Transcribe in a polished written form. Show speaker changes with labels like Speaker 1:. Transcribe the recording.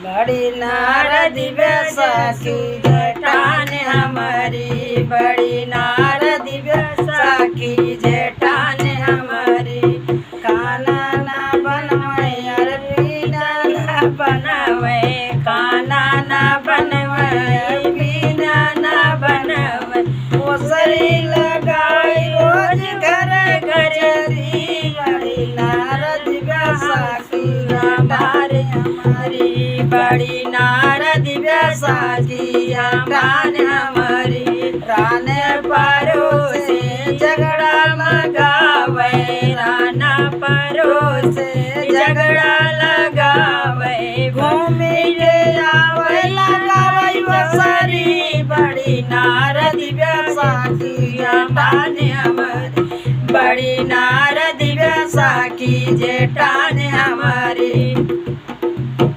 Speaker 1: बड़ी नारद बैसाखी जेठान हमारी, बड़ी नारद बैसाखी जेठान हमारी। खाना ना बनवे यार पीना ना बनवे, खाना ना बनवे पीना ना बनवे। ओसरी लगाई रोज घर घर दी, बड़ी नारद बैसाखी हमारी हमारी, बड़ी नारद बैसाखी हमार हमारी। राने परोसे झगड़ा लगावे, राना परोसे झगड़ा लगावे। घूमी ले आवे लगावे बसरी, बड़ी नारद बैसाखी हमार हमारी, बड़ी नारद बैसाखी जेठान हमारी।